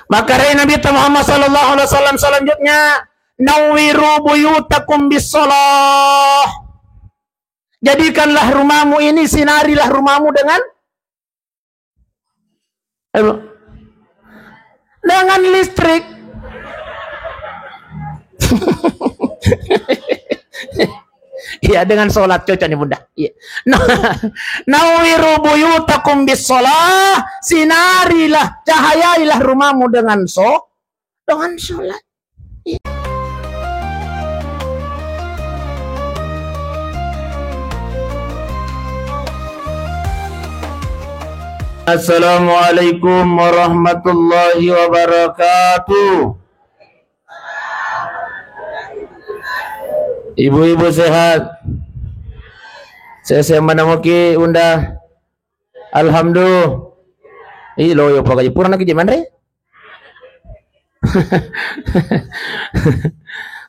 Maka Nabi Muhammad sallallahu alaihi wasallam selanjutnya, nawwiru buyutakum bis-shalah. Jadikanlah rumahmu ini, sinarilah rumahmu dengan listrik. Iya, dengan sholat cocok nih bunda. Iya. Nawwiru buyutakum bis-shalah, sinarilah, cahayailah rumahmu dengan sholat. Iya. Assalamualaikum warahmatullahi wabarakatuh. Ibu-ibu sehat? Saya mana muki unda? Alhamdulillah. Lo yo pakai pura nak gimana re?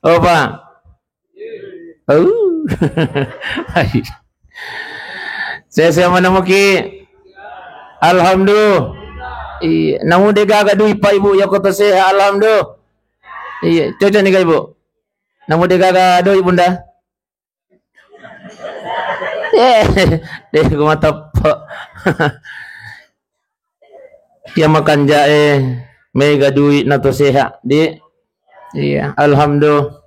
Oh pak. Saya mana muki? Alhamdulillah. Iya, namun dega agak duit pak ibu ya kota sehat. Alhamdulillah. Iya, cocok nih ibu. Namun dega agak duit bunda. Deh gua mata pak. Ya makan jae, mega duit nato sehat di. Iya, alhamdulillah.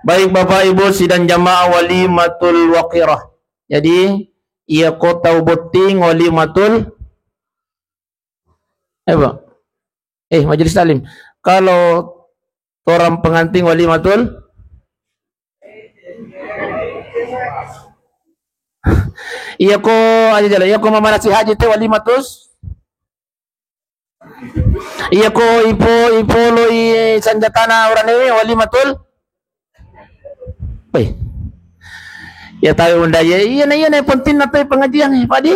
Baik bapak ibu sidang jamaah walimatul waqirah. Jadi ia kota boting walimatul majelis taklim. Kalau orang pengantin walimatul iya ko aja jalan. Iya ko memanasi haji teh walimatus. Iya ko ipo lo sanjatana orang ini walimatul. Ya tahu unda ya. Iya nih penting nato pengajian nih Pak Di.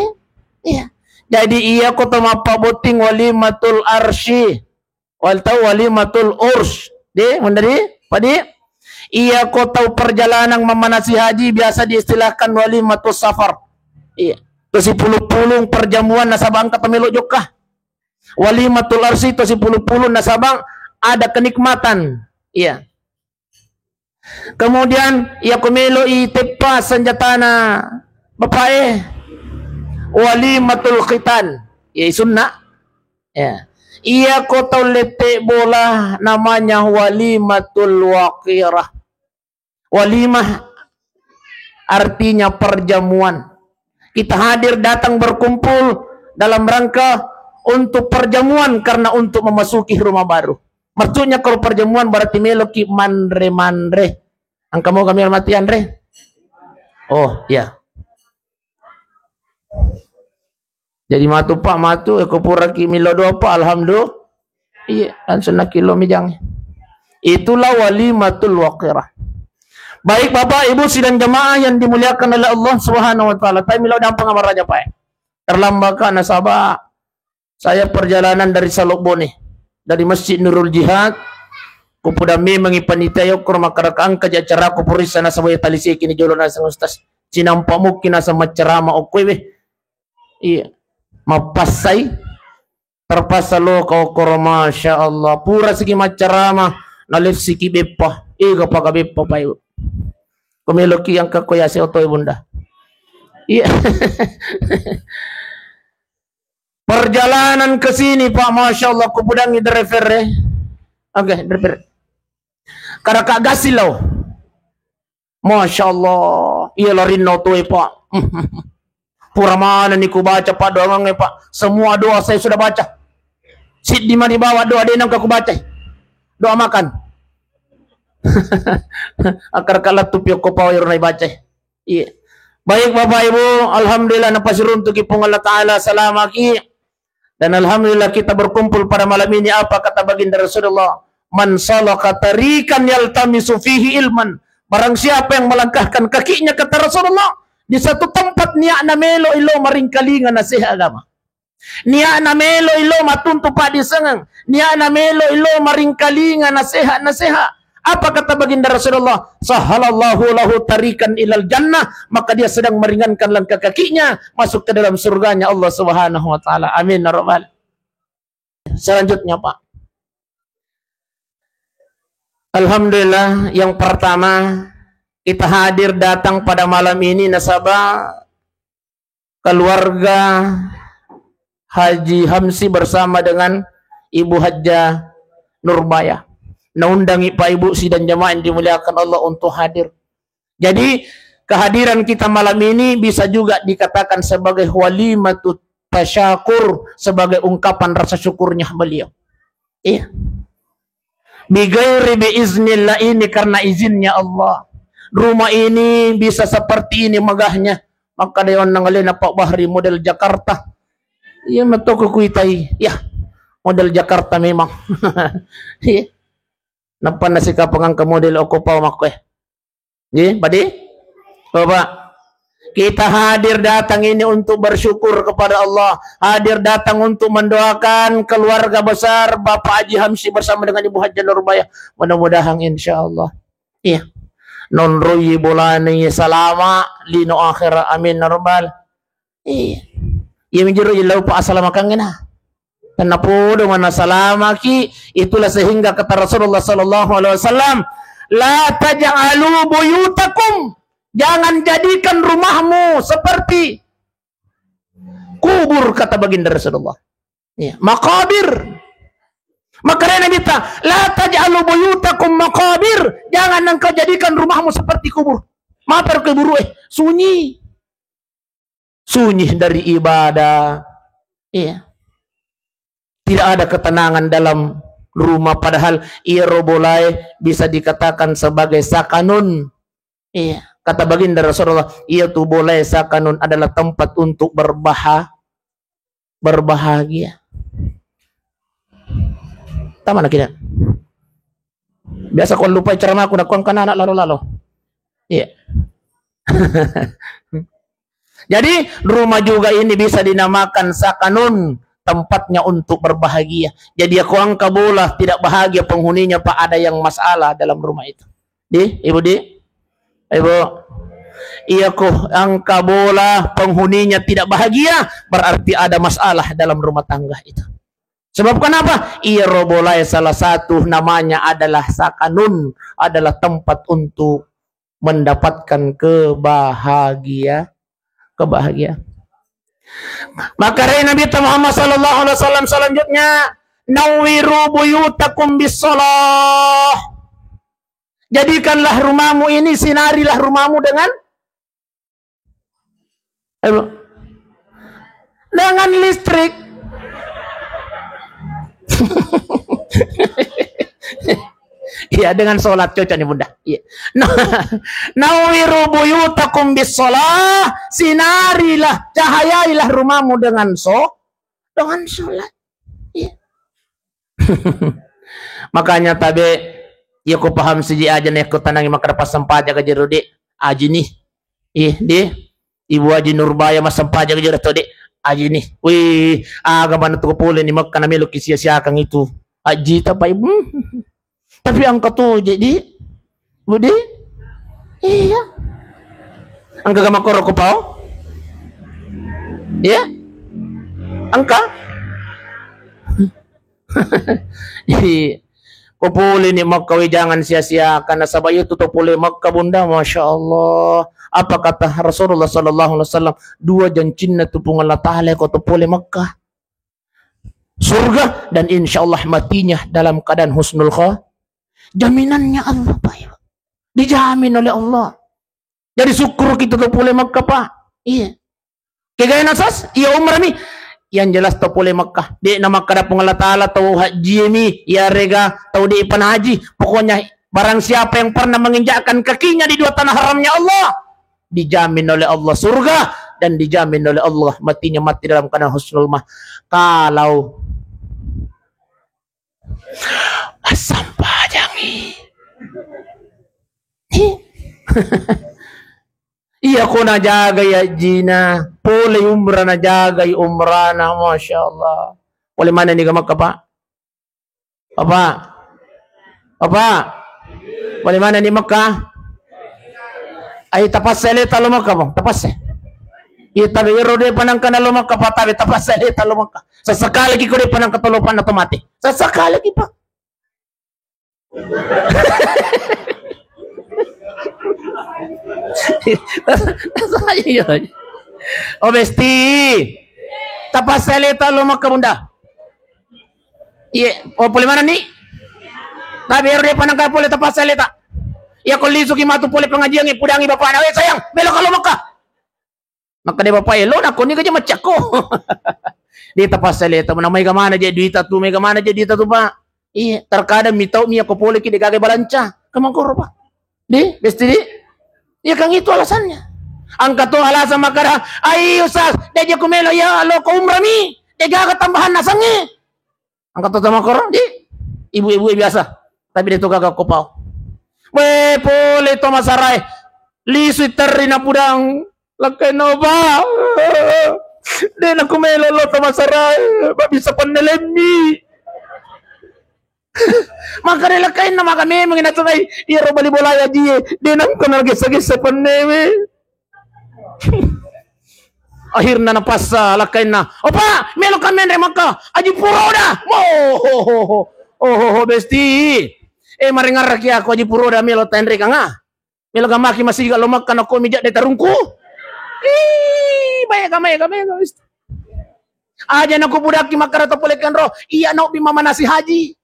Iya. Jadi ia kota mapa boting walimatul arsy. Wal tahu walimatul urs. Mendari Padi. Ia kota perjalanan memanasi haji biasa diistilahkan walimatul safar. Iya. Tosi pulung perjamuan nasabang kata melo jokah. Walimatul arsy tosi pulung nasabang ada kenikmatan. Iya. Kemudian ia kumelo itepas senjatana bapak walimatul khitan, ya sunnah. Ya. Ia kota letek bola namanya walimatul waqirah. Walimah artinya perjamuan. Kita hadir datang berkumpul dalam rangka untuk perjamuan karena untuk memasuki rumah baru. Maksudnya kalau perjamuan berarti meloki mandre. Angka mau kami hormati Andre. Oh, ya. Jadi matu pak matu ekopura kimilo doa pak alhamdulillah. Iya, langsung nak kilo mijang. Itulah walimatul waqirah. Baik bapak ibu sidang jamaah yang dimuliakan oleh Allah Subhanahu wa taala. Tapi milo dan pengamar raja pak. Terlambakan nasabah. Saya perjalanan dari Salokbone, dari Masjid Nurul Jihad. Kupudami mengipanitayo kurma karakang kaja acara kupurisa na sabay talisi kini jolo na sang ustas. Sinampamu kina sa macerama okwe. Iya. Mapasay terpasalo kau korma masya Allah pura segi macarama nalif siki bepa ega paga bepa payo komeloki yang kakoya se otoy bunda. Iya. Perjalanan ke sini pak masya Allah kubudangi driver oke driver karena kak gasilau masya Allah iya larin no tuh pak. Pura mana nih ku baca pak doa pak. Semua doa saya sudah baca. Sit di mana bawah doa denang ku baca. Doa makan. Akar kalat tupiok ko pa nai baca. Iya. Baik bapak ibu, alhamdulillah napasirun untuk ipong Allah Ta'ala salamaki. Dan alhamdulillah kita berkumpul pada malam ini apa kata baginda Rasulullah. Man salaka tarikan yaltamisu fihi ilman. Barang siapa yang melangkahkan kakinya kata Rasulullah di satu tempat niya na melo ilo maringkalingan na siya agama. Niya na melo ilo matunto pa di sangang. Niya na melo ilo maringkalingan na siya. Apa kata baginda Rasulullah? Sahalallahu lahu tarikan ilal jannah. Maka dia sedang meringankan langkah kakinya masuk ke dalam surganya Allah Subhanahu wa taala. Amin ya rabbal. selanjutnya Pak. Alhamdulillah, yang pertama kita hadir datang pada malam ini nasabah keluarga Haji Hamsi bersama dengan Ibu Hajjah Nurbaya. Naundangi Pak Ibu dan jamaah yang dimuliakan Allah untuk hadir. Jadi kehadiran kita malam ini bisa juga dikatakan sebagai walimatut tasyakur, sebagai ungkapan rasa syukurnya beliau. Iya. Bighairi biiznillah, ini karena izinnya Allah. Rumah ini bisa seperti ini megahnya. Maka dewan nangalina Pak Bahri model Jakarta. Iya matoko kuitai. Ya, model Jakarta memang. Iya. Napa nasi kapangang ke model okopau makwe. Iya, Padi? Bapak. Kita hadir datang ini untuk bersyukur kepada Allah. Hadir datang untuk mendoakan keluarga besar Bapak Haji Hamsi bersama dengan Ibu Hajjah Nurbaya. Mudah-mudahan insyaAllah. Iya. Non ruyi bulani salama lino akhira amin narbal. Iya. Iya menjuru ilau pa asalamak kangina. Kenapa mana salamaki, itulah sehingga kata Rasulullah sallallahu alaihi wasallam, la taj'alu buyutakum, jangan jadikan rumahmu seperti kubur, kata baginda Rasulullah. Ya, makabir. Maka Nabi kita, la taj'alu buyutakum makabir, jangan engkau jadikan rumahmu seperti kubur. Maaf kubur sunyi. Sunyi dari ibadah. Iya. Tidak ada ketenangan dalam rumah, padahal ia robolai bisa dikatakan sebagai sakanun. Iya. Kata baginda Rasulullah, ia tu boleh sakanun adalah tempat untuk berbahagia. Tama na kita. Biasa kau lupa ceramah aku nak kan anak lalu. Iya. Jadi rumah juga ini bisa dinamakan sakanun, tempatnya untuk berbahagia. Jadi aku angka bola tidak bahagia penghuninya, Pak, ada yang masalah dalam rumah itu. Ibu, iya kok angka bola penghuninya tidak bahagia, berarti ada masalah dalam rumah tangga itu. Sebab kenapa? Ia robolai salah satu namanya adalah sakanun, adalah tempat untuk mendapatkan kebahagiaan. Maka Nabi Muhammad sallallahu alaihi wasallam selanjutnya, nawwiru buyutakum bis-shalah. Jadikanlah rumahmu ini, sinarilah rumahmu dengan listrik. Iya, dengan sholat cocok nih bunda. Iya. Nawwiru buyutakum bis-shalah, sinarilah, cahayailah rumahmu dengan sholat. Iya. Makanya tabe, ya ku paham siji aja nih, ku tanangi maka dapat sempat jaga jerudi aji nih. Ibu Haji Nurbaya mas sempat jaga jerudi aji nih. Wih, agama tuh pulih nih mak kana meluk sia-sia kang itu. Aji tapai. Tapi angka tuh jadi Budi, iya, angka gama korok pau, ya, angka, jadi kupuli nih makawi jangan sia-sia karena sabayu tutup puli Makkah bunda, masya Allah. Apa kata Rasulullah sallallahu alaihi wasallam, 2 jancinna tupungan Allah Taala kau tupuli Makkah, surga, dan insya Allah matinya dalam keadaan husnul khatimah. Jaminannya Allah, Pak. Dijamin oleh Allah. Jadi syukur kita tuh boleh Makkah, Pak. Iya. Kagaya nasas, iya umrah nih. Yang jelas tuh boleh Makkah. Di nama kada Allah Ta'ala tahu haji mi, ya rega tahu di ipan haji. Pokoknya barang siapa yang pernah menginjakkan kakinya di 2 tanah haramnya Allah, dijamin oleh Allah surga, dan dijamin oleh Allah matinya mati dalam keadaan husnul mah. Kalau sampah jangi. Iya ko na jaga ya jina. Pole umrah na jaga umrah na, masya Allah. Wali mana ni gamak apa? Wali mana ni Makkah? Ay tapas sele talo Makkah mo. Tapas Ita biro de panang kanalo makapatabi tapas salita lumaka. Sesekali ki ko de panang katulupan na tumati. Sesekali ki pa. O besti. Tapas salita lumaka bunda. Iya, o puli mana ni? Biro de panang kapuli tapas salita. Iya ko liso ki matu puli pengajian ipudangi bapak na. Sayang, belok ka lumaka. Maka dia bapak elon aku ni kerja macam ko. Dia tapas salita mo na may gamana je duita tu may gamana je duita tu pa. Iya, terkadang mitau mi ako pole ki digagay balanca. Kamang ko pa. Di, besti di. Iya kang itu alasannya. Ang kato alasan makara ay usas deje kumelo ya lo ko umrah mi. Deja tambahan nasangi. Ang kato sama ko di. Ibu-ibu biasa. Tapi dia tu gagak ko pao. We pole to masaray. Lisu terina pudang. Lakay no ba? Di na kumelolo ta masaray. Babisa panelemi. Maka lakay na makami mga natungay iro balibolaya di. Di nang ko nagisa-gisa panemi. Akhir na napasa lakay na. Opa, melo kami re maka. Aji puro da. Oh, besti. Maringar ki ako aji puro da melo tenre ka nga. Melo gamaki masiga lumak kana ko mijak de tarungku. Banyak kami. Aja nak budak ki makara to polekan roh. Iya nak bimamanasi haji.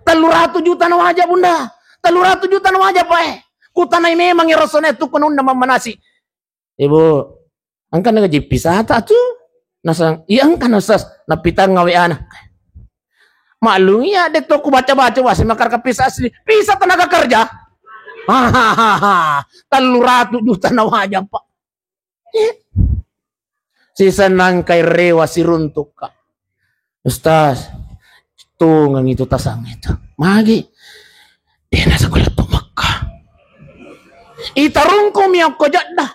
300 juta na aja bunda. 300 juta na aja pae. Kutanay memang irosone tu kunun na mamanasi. Ibu, angkan nga jipisa ta tu. Nasang iyang kanasas napitang ngawe anak. Maklum iya dek to ku baca-baca wasi makar kapisa asli. Pisa tenaga kerja. 300 juta na aja pak. Sisa nang kay rewa si runtuk ka. Ustaz, tungang itu tasang itu. Magi, dia nasa kulat tumakka. Itarong ko miyak ko dah.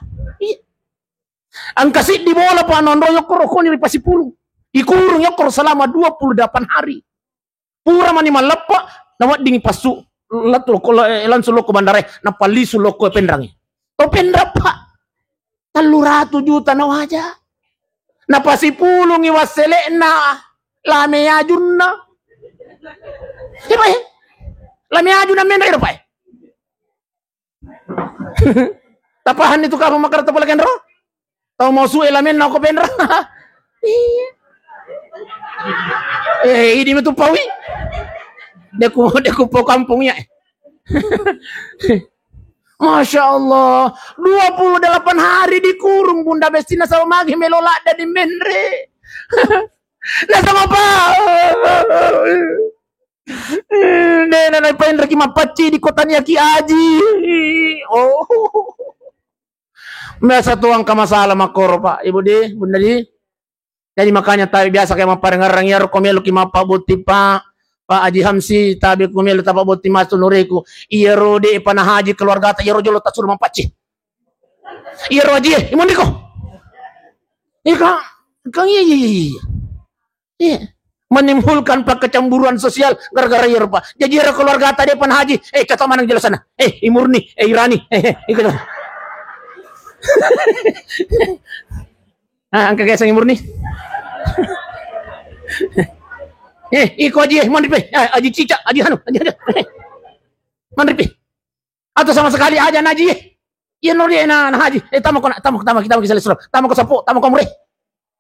Ang kasi di bola pa nondo yok ko ni pasipulong. Ikurung yok selama 28 hari. Pura mani malapa nawat dingi pasu. Lato ko lanso loko bandare napalisu loko pendrangi. To pendra pa. 300 juta na waja. Napasipulong iwasele na lame ajun na. Diba eh? Lame ajun na mena ito pa eh. Tapahan itu ka makarata pala kenro? Tau mau suwe lamen na ako penra. Ini mo pawi. Deku po kampungnya. Masya Allah, 28 hari dikurung bunda Bestina sama magi melolak dan menre. Nah sama apa? Nena naipain lagi mapaci di kotanya Ki Aji. Oh, biasa tuang kamasalah makor pak, ibu di, bunda di. Jadi makanya tahu biasa kayak maparengarang yaro komelo ki mapabuti pak. Pak Haji Hamsi tabi kumelo tapa boti masu nureku iyero de pana haji keluarga ta iyero jolo ta suruh mampaci iyero haji imun diko ika kang iya menimbulkan pak kecemburuan sosial gara-gara iyero pak jadi iyero keluarga ta de pana haji kata manang jelas sana imurni irani ikut angka gesang imurni iko aji mandripe aji cica aji hanu aji mandripe atau sama sekali aja naji iya nuri na haji tamu kita kisah lisro tamu kesapu tamu komure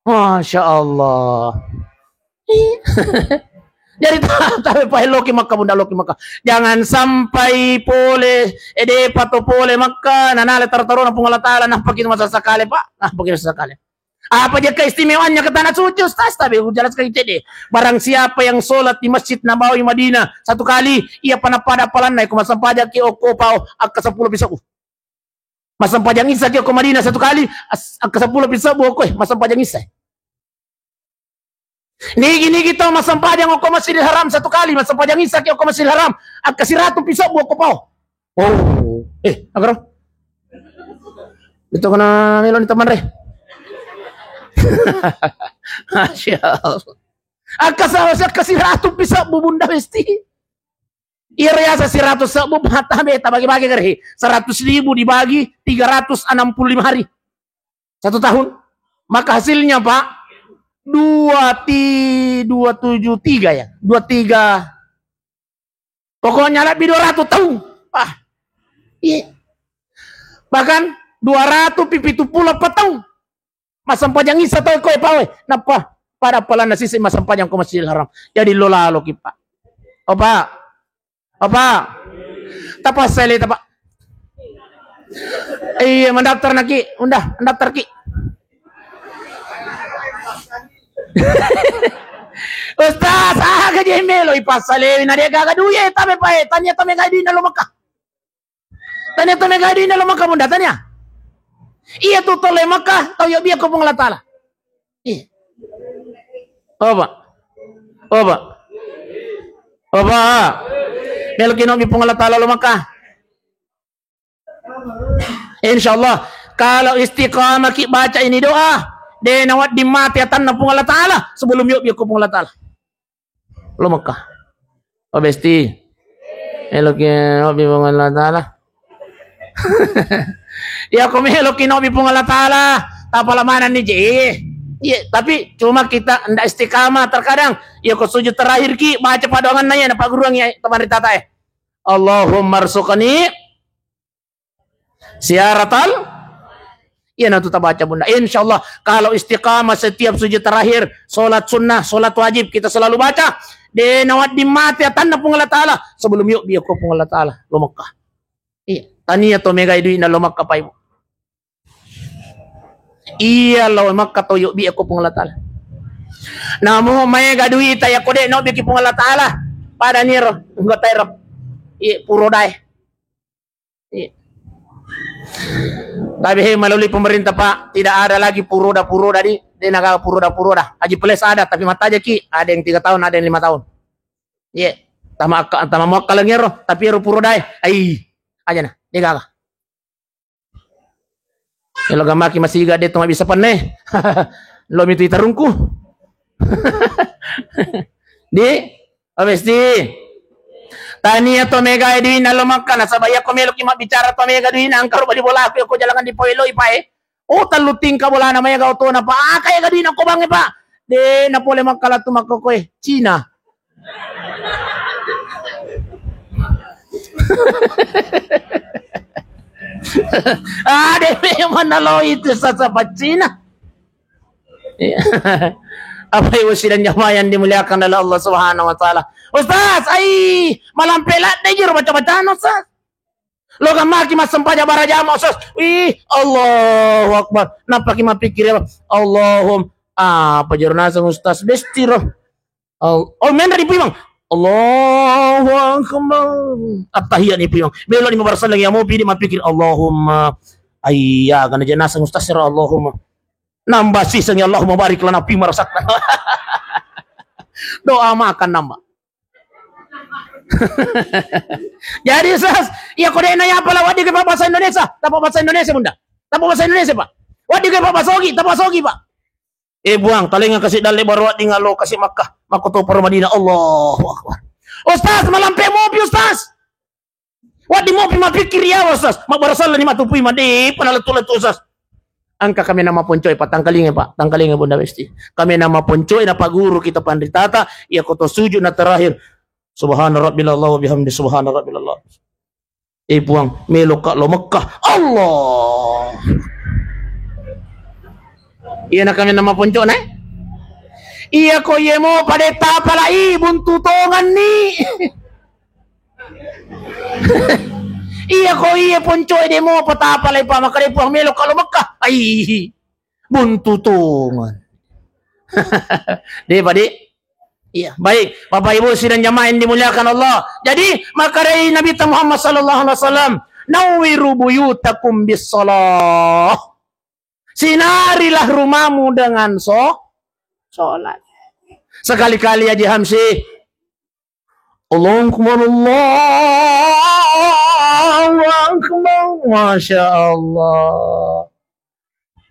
Masya Allah. Jadi tapi pa loki makka bunda loki makka jangan sampai pole pato pole makka nanale tartarona pungala taala nah pakai masa sekali pak nah pakai sekali. Apa dia keistimewaannya ke tanah suci Ustaz? Tapi jelaskan itu deh. Barang siapa yang sholat di Masjid Nabawi Madinah satu kali, ia panah pada palan naik masam pajak ki oko pau akka 10 bisa masam pajak isa ki oko Madinah satu kali akka 10 bisa oko masam pajak isa. Nigi kita masam pajak oko Masjidil Haram satu kali masam pajak isa ki oko Masjidil Haram akka 100 bisa oko pau. Oh, agar itu kena melon teman re. Masya Allah. Kasih 100 bisa bunda Besti. Iya sa 100 sabu mata beta bagi-bagi kerhi. 100.000 dibagi 365 hari. 1 tahun. Maka hasilnya Pak 273 ya. 23. Pokoknya lebih 200 tahun. Iya. Bahkan 200 pipi tu pula petang. Masam panjang isa tahu kowe pawe. Napa? Pada pala nasi masam panjang ko Masjidil Haram. Jadi lola lo kipa. Opa. Tapas sele tapa. Iya mendaftar naki. Undah, mendaftar ki. Ustaz, gaji melo ipasale na dia gaga duye tabe pae. Tanya tame gaji na lumaka. Tanya tame gaji na lumaka munda tanya. Iya tu tole Makkah tau yo biya ko pong Allah Taala. Iya. Oba. Melo kino bi pong Allah Taala lo Makkah. Insyaallah kalau istiqamah ki baca ini doa, de nawat di mati tanna pong Allah Taala sebelum yo biya ko pong Allah Taala. Lo Makkah. Obesti. Melo kino bi pong Allah Taala. Ya kami lo kinobi pun Allah Ta'ala tapalamanan ni je. Ya, tapi cuma kita ndak istiqamah terkadang. Ya kau sujud terakhir ki baca padangan nanya Pak Guru ya teman ditata Allahumma rzuqni siaratal. Ya nanti kita baca bunda. Insyaallah kalau istiqamah setiap sujud terakhir, solat sunnah, solat wajib kita selalu baca. De nawat di mati tanna pun Allah Ta'ala sebelum yuk biar ko pun Allah Ta'ala lo Makkah. Iya. Tania to mega idu ina lo Makkah pa ibu. Iya lo Makkah to yo bi ako pong Allah Taala. Namo mega duit ya ko de no bi ki pong Allah Taala. Pada niro enggak tayo. Iya puro dai. Iya. Tapi melalui pemerintah Pak tidak ada lagi puro tadi. Dia naga puro dah. Haji Peles ada tapi mata aja ki ada yang 3 tahun ada yang 5 tahun. Iya. Tama mo kalangero tapi ro puro dai. Ai. Aja nah. Dia gak. Kalau gamaki masih gak dia tuh gak bisa paneh. Lo itu itarungku. Di, habis di. Tani atau mega edwin na lumakan sa baya ko melo kima bicara to mega edwin ang karo bali bola ko jalangan di poilo ipae. O taluting ka bola na maya ga to na pa. Kaya gadwin ako bangi pa. De na pole makala tumakko ko China. Demi manalo itu sa China. Apa yung silang jamayan dimuliakan oleh Allah Subhanahu wa taala. Ustaz, malampelat na jiro baca-baca Ustaz. Lo gamaki masampaja baraja Ustaz. Allahu Akbar. Napaki mapikir Allahum apa jiro nasa Ustaz bestiro. Men dari pimang. Allahu Akbar. At-tahiyat ni piyong. Belo ni mabarasal lang mo pili mapikir Allahumma ayya kana jenazah Ustaz Allahumma. Nambah sisanya Allahumma barik lana fi marasakna. Doa makan nambah. Jadi Ustaz, ya kode nanya apa lah wadi ke bahasa Indonesia? Tapak bahasa Indonesia bunda. Tapak bahasa Indonesia Pak. Wadi ke basogi, tapak sogi Pak. Buang talinga kasih dale baru wadi ngalo kasih Makkah. Makoto para Madinah Allahu Akbar. Ustaz malampe mopi Ustaz. Wadi mopi mapikir ya Ustaz. Mabarasal ni matupui madi panaletulet Ustaz. Angka kami nama poncoy Pak tangkalinge Pak. Tangkalinge bunda besti. Kami nama poncoy na Pak Guru kita pandritata ya koto sujud na terakhir. Subhana rabbil Allah wa bihamdi subhana rabbil Allah. Buang melo ka lo Makkah. Allah. Iya na kami nama poncoy na. Iya ko yemo pada tapala buntutongan ni. Iya ko iya poncoy demo patapalay pa makali po ang melo kalau Makkah. Buntutongan. Di ba di? Iya, baik. Bapak Ibu sidang jamaah yang dimuliakan Allah. Jadi maka dari Nabi Muhammad sallallahu alaihi wasallam, "Nawwiru buyutakum bis shalah." Sinarilah rumahmu dengan sholat. Sekali-kali Haji Hamsi. Allahu Akbar, Allahu Akbar. Masya Allah.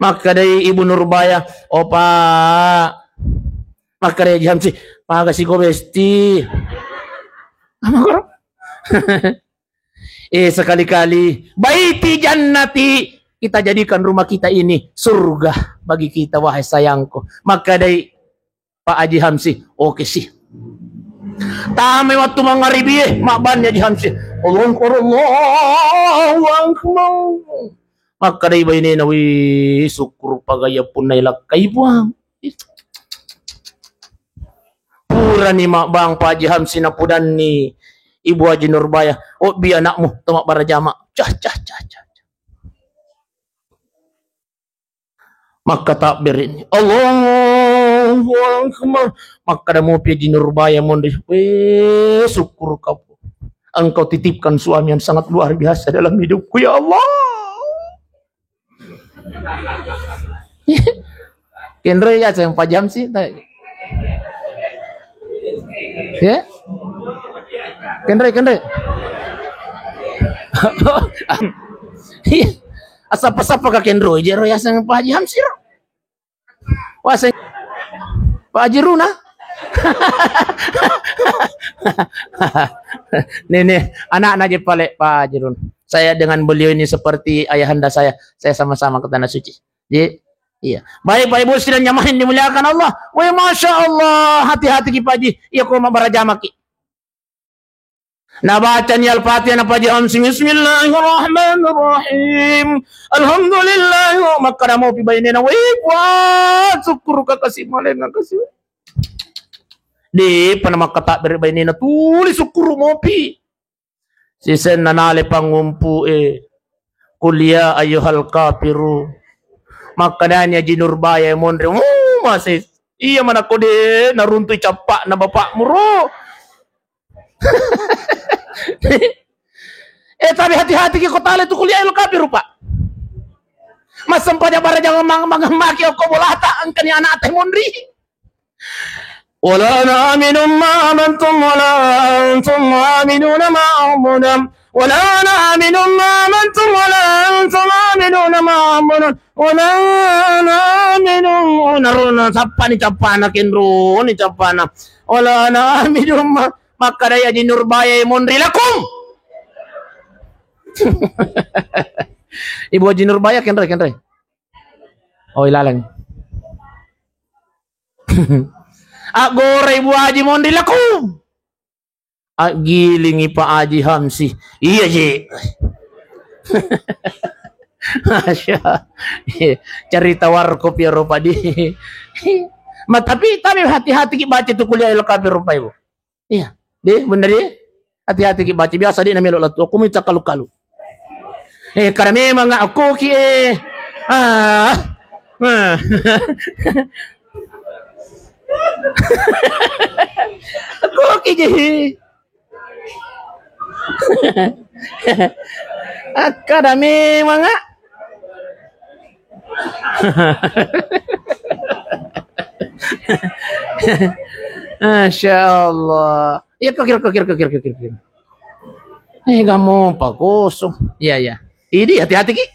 Maka dari Ibu Nurbaya, Pak. Maka dari Haji Hamsi, Pak kasih ko besti. Sekali-kali. Baiti jannati kita jadikan rumah kita ini surga bagi kita, wahai sayangku. Maka dari Pak Haji Hamsi, oke sih. Tame waktu mangaribi, makbannya Haji Hamsi. Allahu Akbar. Maka dari ini nawi syukur pagaya pun nailak kaibuang. Pura ni mak bang Pak Haji Hamsi napudan ni Ibu Haji Nurbaya. Oh bi anakmu tomak barajama. Cah. Maka takbir ini. Allahu Akbar. Maka dah mau Haji Nurbaya mondi. Syukur kau. Engkau titipkan suami yang sangat luar biasa dalam hidupku, ya Allah. Kendro ya sayang Pak Jam sih. Ya? Kendro. Asap-asap ka Kendro, jero ya sayang Pak Jam sih. Wah sayang Pak Haji Runa. Nih, anak-anak je palek Pak Haji Runa. Saya dengan beliau ini seperti ayahanda saya sama-sama ke tanah suci. Jadi, iya. Baik Ibu sidang nyamahin dimuliakan Allah. Wah, Masya Allah, hati-hati ki Pak Haji. Iya kok mau barajama ki. Nah baca ni Al-Fatihah Pak Haji Hamsi. Bismillahirrahmanirrahim. Alhamdulillah. Maka dah mau pi bayinena. Wah, syukur ka kasih malena kasih. Di panama kata berbayinena tulis syukur mau pi. Sisen nanale pangumpu kuliah ayuhal kafiru. Maka danya Haji Nurbaya mondre masih iya mana kode naruntui capak na bapak muro. Tapi hati-hati ki kota itu kuliah ayuhal kafiru Pak. Mas sempatnya bara jangan maki aku bolata angkani anak teh mondri. ولا أنا آمن ما آمنتم ولا أنتم آمنون ما أعبد ولا أنا آمن ما آمنتم ولا أنتم آمنون ما أعبد ولا أنا آمن ونرuna sappa ni capana kendro ni capana wala ana aminu maka daya Haji Nurbaya mondri lakum. Ibu Haji Nurbaya kendro. Oh ilalang. Agora Ibu Haji mondri lakum. Gilingi Pak Haji Hamsi. Iya Ji. Masya. Cerita warkop ya rupa di. Tapi hati-hati ki baca tu kuliah ilmu kafir rupa Ibu. Iya. Deh bener deh. Hati-hati ki baca biasa dia namanya latu. Aku minta kalu-kalu. Karena memang aku ki aku kiji akademi manga Masya Allah. Ya kekir. Kamu Pak kosong. Iya. Ini hati-hati ki.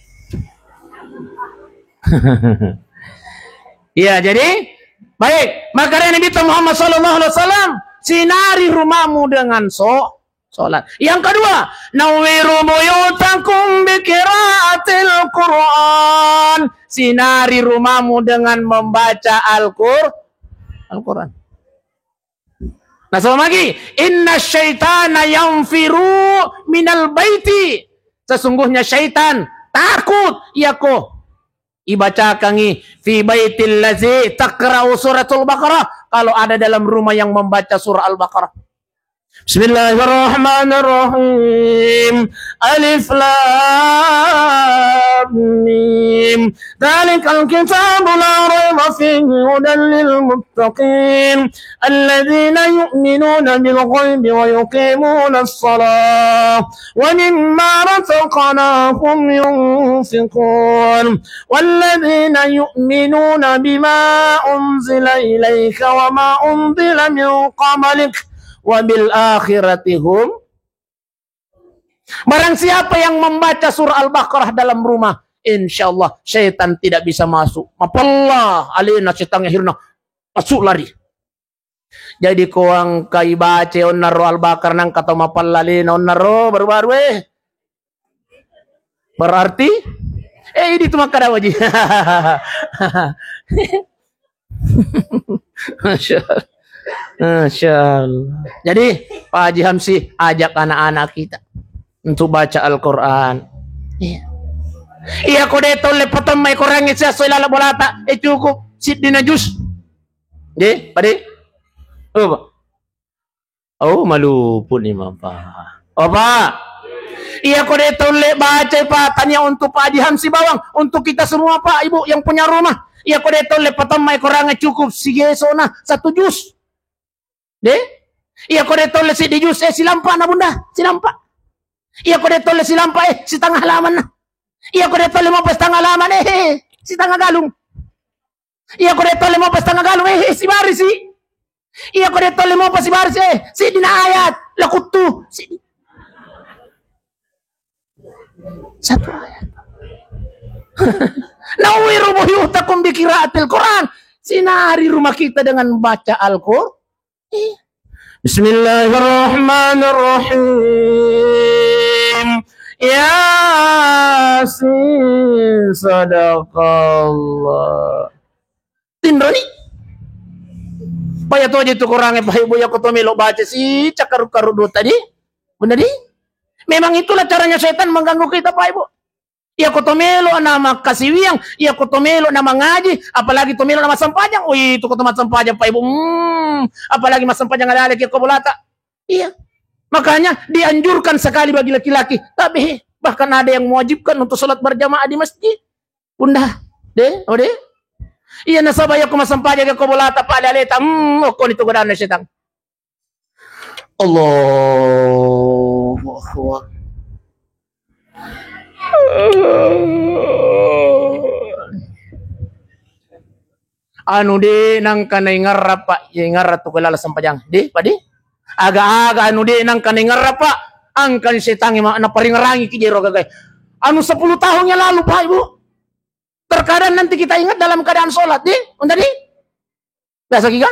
Ya jadi baik, maka Nabi Muhammad SAW sinari rumahmu dengan sholat. Yang kedua, nawiru buyutakum biqiraatil Quran. Sinari rumahmu dengan membaca Al-Quran. Nah, sama lagi, inna syaitana yanfiru minal baiti. Sesungguhnya syaitan takut ibaca kangi fi baitil ladzi taqra'u suratul Baqarah, kalau ada dalam rumah yang membaca surah Al-Baqarah. Bismillahirrahmanirrahim. Alif lam mim. Dzalikal kitabu la raiba fihi hudan lil muttaqin alladzina yu'minuna bil ghaibi wa yuqimuna as-salata wa mimma razaqnahum yunfiqun walladzina yu'minuna bima unzila ilayka wa ma unzila min qablik wabil akhiratihum. Barang siapa yang membaca surah Al-Baqarah dalam rumah, insyaallah syaitan tidak bisa masuk. Mapallah alina syaitan akhirnya masuk lari. Jadi koang kai baca onnaro Al-Baqarah nang kata mapallalina onnaro baru-baru berarti Ini tuh maka daw Haji. Masya Allah. Masya Allah. Jadi Pak Haji Hamsi ajak anak-anak kita untuk baca Al-Quran. Iya. Iya ko deto le potom may kurangit siya so ilala bolata cukup sit din na jus. Di, padi. Oh, malupun ni Mapa. Pak. Iya ko deto le baca Pak, tanya untuk Pak Haji Hamsi Bawang, untuk kita semua Pak, Ibu yang punya rumah. Iya ko deto le potom may kurangit cukup sige so na 1 jus. De? Iya ko deto le si di jus silampa na bunda, silampa. Iya ko deto le silampa si tengah halaman na. Iya ko deto le mo pas tengah halaman si tengah galung. Iya ko deto le mo pas tengah galung si baris si. Iya ko deto le mo pas si baris si dina ayat lakutu si. Satu ayat. Nawiru buyutakum bi qiraatil Quran. Sinari rumah kita dengan baca Al-Qur'an. Bismillahirrahmanirrahim. Yasin sadaqallah. Tindroni. Paya to aja itu kurangnya Pak Ibu ya kotomelo baca si cakaru-karu do tadi. Benar di? Memang itulah caranya setan mengganggu kita Pak Ibu. Ya kotomelo nama kasiwiang, ya kotomelo nama ngaji, apalagi tomelo nama sampajang. Wih, itu kotomat sampajang Pak Ibu. Apalagi mas sampajang ada lagi kobolata. Iya. Makanya dianjurkan sekali bagi laki-laki. Tapi bahkan ada yang mewajibkan untuk sholat berjamaah di masjid. Bunda, deh, oh deh. Iya nasabaya ko mas sampajang ke kobolata Pak Daleta. Kon itu godaan setan. Allahu Akbar. Anu de nang kanay ngarap Pak, ngarap to kalala sampajang. Di, padi? Aga-aga anu de nang kanay ngarap Pak, ang kan setangi na paringarangi ki jero gagay. Anu 10 tahun yang lalu Pak Ibu. Terkadang nanti kita ingat dalam keadaan sholat, di? Unda di? Biasa kika?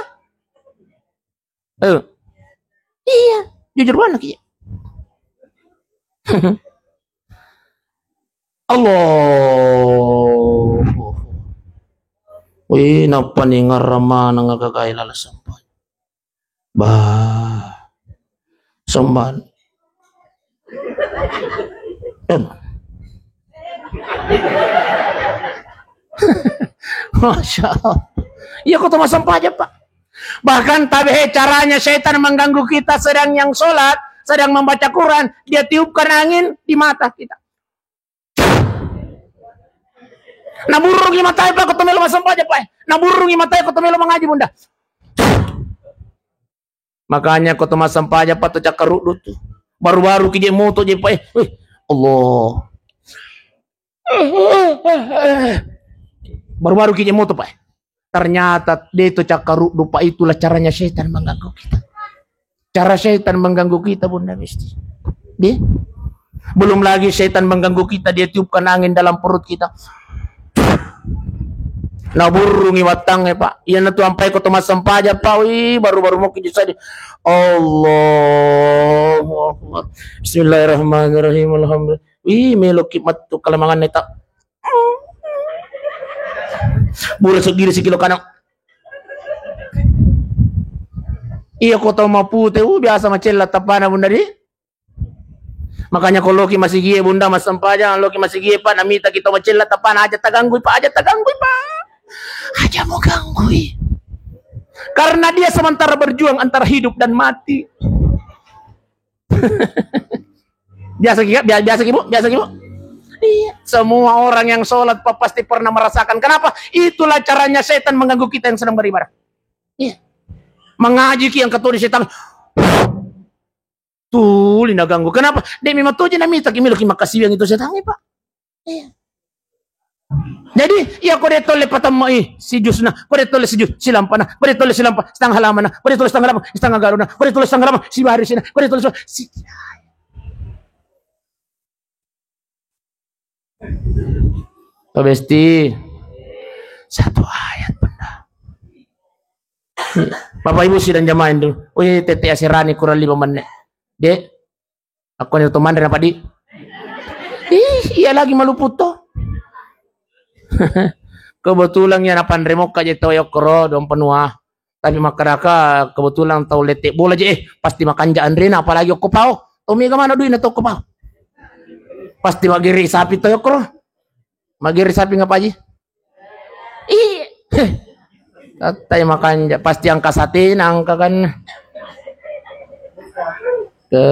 Iya, jujur banget ki. Allah. Wih, napa nih ngarama nangagagay lala sampay. Bah. Samban. Masya Allah. Iya kok tuh sampah aja Pak. Bahkan tabe caranya setan mengganggu kita sedang yang sholat, sedang membaca Quran, dia tiupkan angin di mata kita. Naburung lima tayo pa kotomelo masampaja pa. Naburung lima tayo kotomelo mengaji bunda. Makanya koto masampaja pa to cakarudut tuh. Baru-baru kije moto je pa. Allah. Baru-baru kije moto pa. Ternyata dia itu cakarudut pa, itulah caranya setan mengganggu kita. Cara setan mengganggu kita bunda mesti. Dia belum lagi setan mengganggu kita, dia tiupkan angin dalam perut kita. Naburungi watangnya Pak. Iya natu ampai ko tumas sampaja Pak. Wih, baru-baru mau kijus saja. Allahu Akbar. Bismillahirrahmanirrahim. Alhamdulillah. Wih, melo kimat tu kalamangan neta. Boleh segiri sekilo kanan. Iya ko tau mapute. Biasa macela tapana bunda di. Makanya kalau Loki masih gie bunda mas sampaja, Loki masih gie Pak, namita kita macela tapana aja taganggui Pak, aja taganggui Pak. Aja mau ganggu. Karena dia sementara berjuang antara hidup dan mati. Biasa Ibu? Iya. Semua orang yang sholat pasti pernah merasakan. Kenapa? Itulah caranya setan mengganggu kita yang sedang beribadah. Iya. Mengaji yang ketua di setan. Tuh, lina ganggu. Kenapa? Dia memang tuh jadi namita kimi makasih yang itu setan Pak. Iya. Jadi, ya kau detole patamai si jusna, kau detole si jus, si lampa na, kau detole si lampa, setengah halaman na, kau detole setengah halaman, setengah garuna, kau detole setengah halaman, si baris na, kau detole si. Besti, satu ayat benda. Bapak Ibu sidang jamain dulu. Oh iya, tete asirani kurang 5 menit. Dek, aku ni teman dari apa di? Iya lagi malu puto. Kebetulan ya napan remok aja tau yokro dong penua. Tapi makaraka kebetulan tahu letek bola aja pasti makan jaan rena apalagi aku pau. Tomi ke mana duit atau pau? Pasti magiri sapi tau yokro. Magiri sapi ngapa aja? Ih. Tay makan pasti angka sate angka kan ke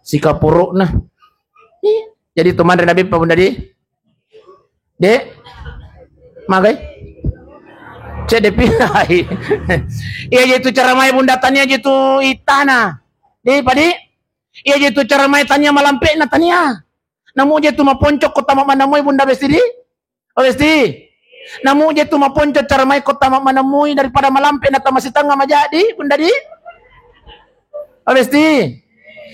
sikapuruk nah. Jadi teman Nabi Pak Bunda di Dek magai cek depilai iya gitu cara main bunda tanya gitu itana deh padi iya gitu cara main tanya malampe na tanya namu je tu maponcok kota mana moy bunda besti di oh besti namu je tu maponcok cara main kota mana moy daripada malampe na masih tengah majadi bunda di oh besti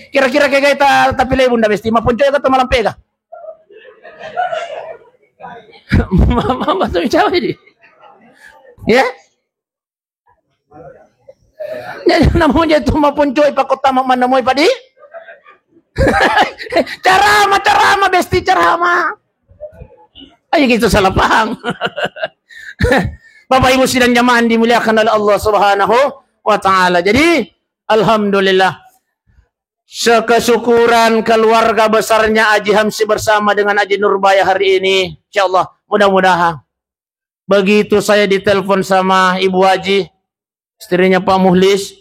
kira-kira kayak kita tapi pilih bunda besti maponcok kata malampe kah mama tuh jawab ini ya jadi namanya itu maupun coy pak kota mana mau padi carama besti carama ayo gitu salah paham Bapak Ibu sidang jamaah dimuliakan oleh Allah Subhanahu wa taala. Jadi alhamdulillah kesyukuran keluarga besarnya Haji Hamsi bersama dengan Haji Nurbaya hari ini insyaallah mudah-mudahan begitu saya ditelepon sama Ibu Haji istrinya Pak Muhlis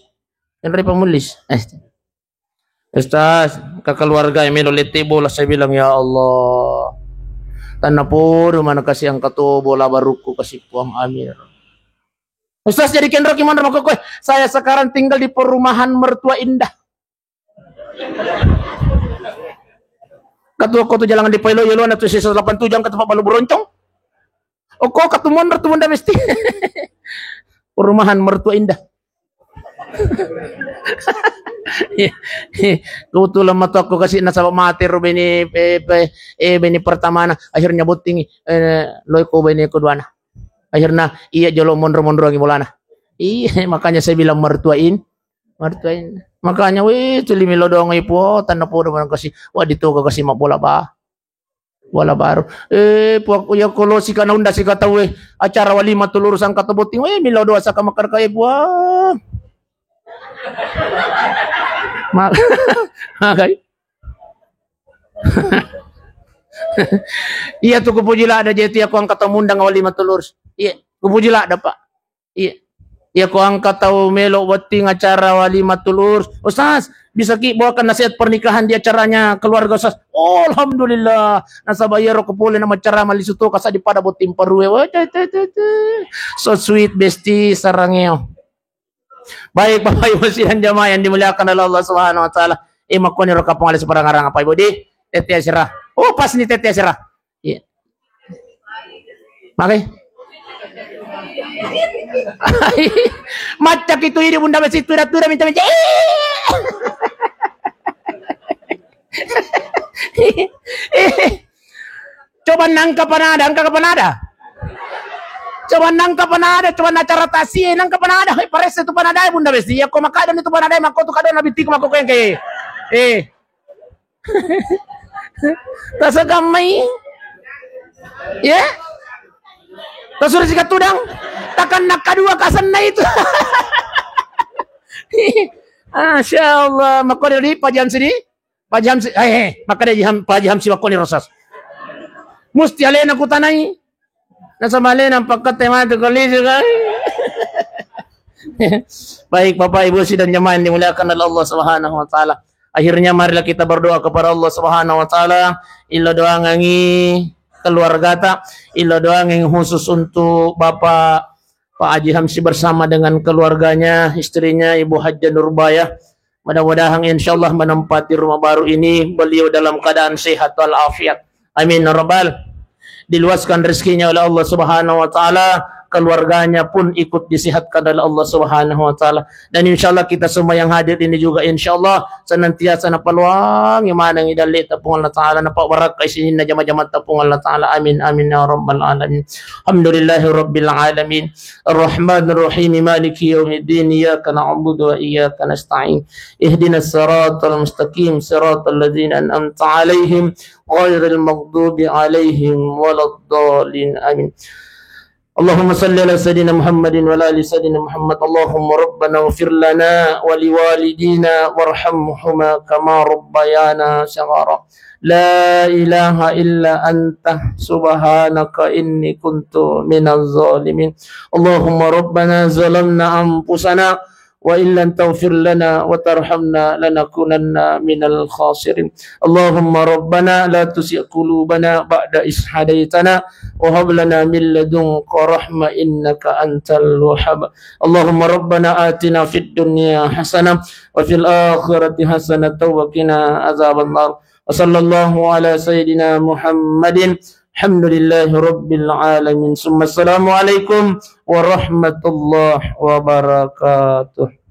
yang dari Pak Muhlis Ustaz ke keluarga yang minoliti bola saya bilang ya Allah tanah pur mana kasih angkat bola baruku kasih puang amir Ustaz jadi kendro gimana mau kowe saya sekarang tinggal di perumahan mertua indah Ketua kota jalan di Pailo yolo na 87 jam ketua Palu Beroncong. Kok ketemuan dah mesti. Perumahan mertua indah. Kebetulan mata aku kasih nasabah mati beni beni pertama na akhirnya buting loy ko beni keduana. Akhirnya iya jolo mondro-mondro lagi mulana. Iya makanya saya bilang mertuain. Makanya weh tu limi lodong ipo tanah po naman kasi wa dito ka kasi mabola ba wala baru puak ya kalau si kana unda si kata we acara walima tulur sang katabuting we milodo sa kamakar kay buah makay iya tu kupujila ada jeti aku ang katamundang walima tulur iya kupujila ada pak iya ya ko angkat tahu melo weting acara walimatul urs. Ustaz, bisa ki bawakan nasihat pernikahan di acaranya keluarga Ustaz. Oh, alhamdulillah. Nasa bayar ko pula na acara malisuto kasa di pada botim parue. So sweet bestie sarangeo. Baik Bapak Ibu sidang jamaah yang dimuliakan oleh Allah Subhanahu wa taala. Makoni ro kapang alis parang-arang apa Ibu di? Tete Asira. Oh, pas ni Tete Asira. Iya. Makay macak itu ini bunda besi tura-tura minta coba nangka panada coba acara tasi nangka panada pares itu panada bunda besi ya kok makadon itu panada mako tu kadon nabitik mako yang kayak tasa gamai ya Tasur sikat tudang, takkan nak kedua kasan na itu. Masya Allah, makanya di pajam sini, makanya pajam si makoni rosas. Musti alen aku tanai, nasa malen ang pagkatema itu kali juga. Baik Bapak Ibu sidang jamaah yang dimuliakan oleh Allah Subhanahu wa taala. Akhirnya marilah kita berdoa kepada Allah Subhanahu wa taala. Illa doa ngangi keluarga tak illa doang yang khusus untuk Bapak Pak Haji Hamsi bersama dengan keluarganya, istrinya Ibu Haja Nurbaya. Mudah-mudahan insyaallah menempati rumah baru ini beliau dalam keadaan sehat walafiat. Amin ya rabbal. Diluaskan rezekinya oleh Allah Subhanahu wa taala, keluarganya pun ikut disihatkan oleh Allah Subhanahu wa taala. Dan insyaallah kita semua yang hadir ini juga insyaallah senantiasa na peluang yang mana ng idalit tapong Allah taala na pawarak kay sinin na jama-jama tapong Allah taala. Amin amin ya rabbal alamin. Alhamdulillahi rabbil alamin. Arrahmanir rahim maliki yaumiddin. Iyyaka na'budu wa iyyaka nasta'in. Ihdinas siratal mustaqim siratal ladzina an'amta 'alaihim ghairil maghdubi 'alaihim waladdallin. Amin. اللهم صل على سيدنا محمد وعلى ال سيدنا محمد. اللهم ربنا اغفر لنا ولوالدينا وارحمهما كما ربيانا صغارا. لا إله إلا أنت سبحانك إني كنت من الظالمين. اللهم ربنا ظلمنا أنفسنا وإن لم تغفر لنا وترحمنا لنكونن من الخاسرين. اللهم ربنا لا تزغ قلوبنا بعد إذ هديتنا وهب لنا من لدنك رحمة إنك أنت الوهاب. اللهم ربنا آتنا في الدنيا حسنة وفي الآخرة حسنة وقنا عذاب النار. وصلى الله على سيدنا محمد. الحمد لله رب العالمين. ثم السلام عليكم ورحمة الله وبركاته.